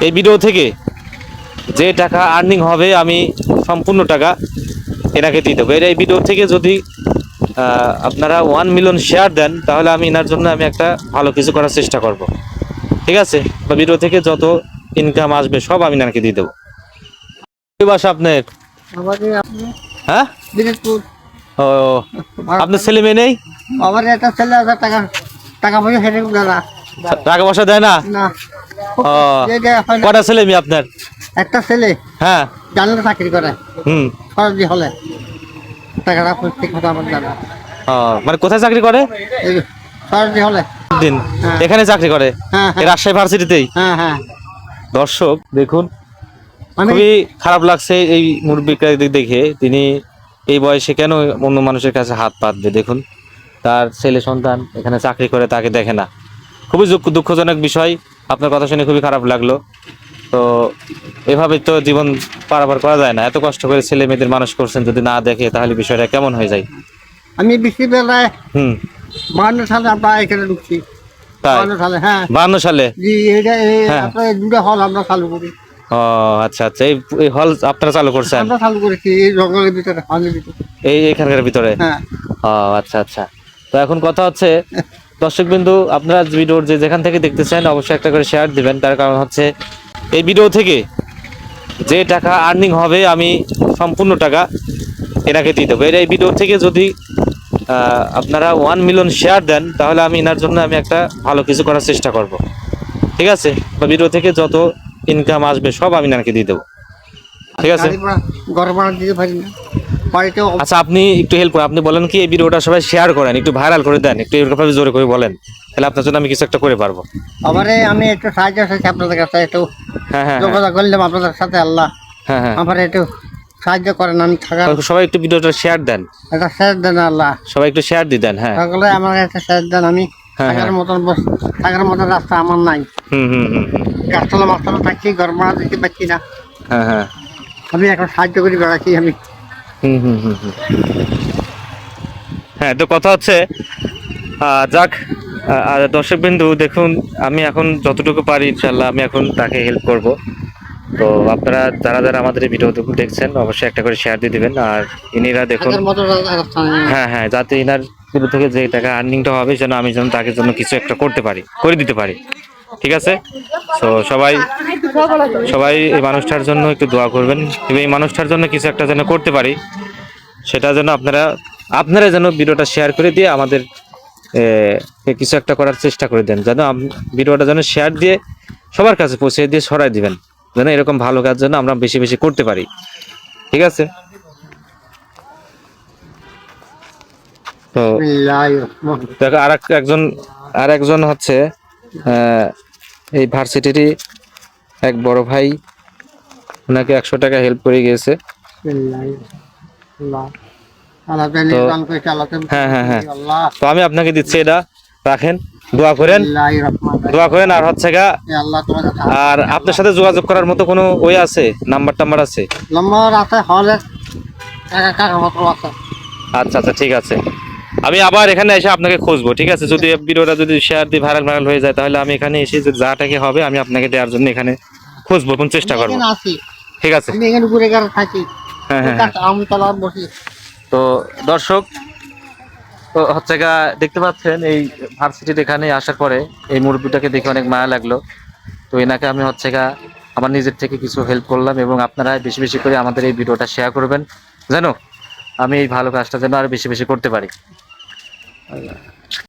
এই ভিডিও থেকে যে টাকা আর্নিং হবে আমি সম্পূর্ণ টাকা এনাকে দিয়ে দেবো। এই ভিডিও থেকে যদি আপনারা 1 মিলিয়ন শেয়ার দেন তাহলে আমি এনার জন্য আমি একটা ভালো কিছু করার চেষ্টা করব। ঠিক আছে, তো ভিডিও থেকে যত ইনকাম আসবে সব আমি এনাকে দিয়ে দেবো। বাসা আপনার? হ্যাঁ, ও আপনার ছেলে মেয়ে নেই? আমার একটা ছেলে আছে, টাকা টাকা পয়সা সেটা দাদা টাকা পয়সা দেয় না? না। ও, কটা ছেলে মেয়ে আপনার? একটা ছেলে হ্যাঁ, জানলে চাকরি করে, সরজি হলে টাকাটা ঠিক মতো আমার দাদা। ও মানে কোথায় চাকরি করে? সরজি হলে দিন হ্যাঁ। এখানে চাকরি করে, হ্যাঁ, হ্যাঁ। এই রাজশাহী ভার্সিটিতেই। হ্যাঁ হ্যাঁ, দর্শক দেখুন, আমি খুবই খারাপ লাগছে এই মুরব্বিকে দেখে। তিনি এই বয়সে কেন অন্য মানুষের কাছে হাত পাতবে? দেখুন, তার ছেলে সন্তান এখানে চাকরি করে, তাকে দেখে না। খুবই দুঃখজনক বিষয়। আপনার কথা শুনে খুবই খারাপ লাগলো। তো এভাবে তো জীবন পারাপার করা যায় না। এত কষ্ট করে ছেলে মেয়েদের মানুষ করছেন, যদি না দেখে তাহলে বিষয়টা কেমন হয়ে যায়? আমি বিশ্ববিদ্যালয়ে হুম 52 সালে আমরা এখানে ঢুকছি। তাই 52 সালে, হ্যাঁ 52 সালে? জি, এটা হ্যাঁ। আপনার দুটো হল আমরা চালু করি। ও আচ্ছা আচ্ছা, এই হল আপনারা চালু করছেন? আমরা চালু করেছি এই জঙ্গলের ভিতরে, হলের ভিতরে। এইখানকার ভিতরে? হ্যাঁ। ও আচ্ছা আচ্ছা। তো এখন কথা হচ্ছে, দর্শক বিন্দু, আপনারা ভিডিওর যেখান থেকে দেখতেছেন অবশ্যই একটা করে শেয়ার দিবেন। তার কারণ হচ্ছে এই ভিডিও থেকে যে টাকা আর্নিং হবে আমি সম্পূর্ণ টাকা এনাকে দিয়ে দেবো। এই ভিডিও থেকে যদি আপনারা 1 মিলিয়ন শেয়ার দেন তাহলে আমি এনার জন্য আমি একটা ভালো কিছু করার চেষ্টা করব। ঠিক আছে, তো ভিডিও থেকে যত ইনকাম আসবে সব আমি এনাকে দিয়ে দেবো। ঠিক আছে, ঘর ভাড়া দিতে পারি না বাড়িতেও। আচ্ছা আপনি একটু হেল্প করেন, আপনি বলেন কি এই ভিডিওটা সবাই শেয়ার করেন, একটু ভাইরাল করে দেন, একটু এরকম ভাবে জোরে করে বলেন, তাহলে আপনার জন্য আমি কিছু একটা করে পারবো। আমারে আমি একটু সাহায্য চাইছি আপনাদের কাছে, একটু হ্যাঁ হ্যাঁ যোগাযোগ করলাম আপনাদের সাথে। আল্লাহ হ্যাঁ হ্যাঁ, আমার একটু সাহায্য করেন, আমি থাকার সবাই একটু ভিডিওটা শেয়ার দেন, একটা শেষ দেন আল্লাহ, সবাই একটু শেয়ার দিয়ে দেন। হ্যাঁ সকলে আমার একটা শেষ দেন। আমি থাকার মতন থাকার মতন রাস্তা আমার নাই। হুম হুম হুম গাছতলা মাছতলা থাকছি, ঘর ভাড়া দিতে পারছি না। হ্যাঁ হ্যাঁ আমি এখন সাহায্য করে বেড়াচ্ছি আমি। হুম হুম হুম হুম। হ্যাঁ, তো কথা হচ্ছে যাক, দর্শক বিন্দু দেখুন, আমি এখন যতটুকু পারি ইনশাল্লাহ আমি এখন তাকে হেল্প করব। তো আপনারা যারা যারা আমাদের এই ভিডিও দেখছেন অবশ্যই একটা করে শেয়ার দিয়ে দিবেন। আর ইনিরা দেখুন, থাকার মতো রাস্তা নেই। হ্যাঁ হ্যাঁ, যাতে ইনার ভিডিও থেকে যে টাকা আর্নিংটা হবে যেন আমি যেন তাকে জন্য কিছু একটা করতে পারি, করে দিতে পারি। ঠিক আছে, তো সবাই সবাই এই মানুষটার জন্য একটু দোয়া করবেন এবং এই মানুষটার জন্য কিছু একটা যেন করতে পারি, সেটা যেন আপনারা যেন ভিডিওটা শেয়ার করে দিয়ে আমাদের কিছু একটা করার চেষ্টা করে দেন, যেন ভিডিওটা যেন শেয়ার দিয়ে সবার কাছে পৌঁছে দিয়ে ছড়াই দিবেন, যেন এরকম ভালো কাজ যেন আমরা বেশি বেশি করতে পারি। ঠিক আছে, তো দেখো আর একজন হচ্ছে এই ভার্সিটিরই এক বড় ভাই, ওনাকে 100 টাকা হেল্প করে গিয়েছে। হ্যাঁ হ্যাঁ হ্যাঁ, তো আমি আপনাকে দিচ্ছি, এটা রাখেন, দোয়া করেন। আর হচ্ছে গা, আর আপনার সাথে যোগাযোগ করার মতো কোনো ওয়ে আছে? নাম্বার টাম্বার আছে? নম্বর আছে, হলে আছে। আচ্ছা আচ্ছা, ঠিক আছে, আমি আবার এখানে এসে আপনাকে খুঁজবো। ঠিক আছে, যদি ভিডিওটা যদি শেয়ার দিয়ে ভাইরাল হয়ে যায় তাহলে আমি এখানে এসে যা টাকা হবে আমি আপনাকে দেওয়ার জন্য এখানে খুঁজবো, কোন চেষ্টা করবো। ঠিক আছে, আমি এখানে ঘুরে থাকি। হ্যাঁ হ্যাঁ, আমি তলা বসি। তো দর্শক, তো হচ্ছে গা, দেখতে পাচ্ছেন এই ভার্সিটির এখানে আসার পরে এই মুরব্বিটাকে দেখে অনেক মায়া লাগলো। তো এনাকে আমি হচ্ছে গা আমার নিজের থেকে কিছু হেল্প করলাম, এবং আপনারা বেশি বেশি করে আমাদের এই ভিডিওটা শেয়ার করবেন যেন আমি এই ভালো কাজটা যেন আর বেশি বেশি করতে পারি।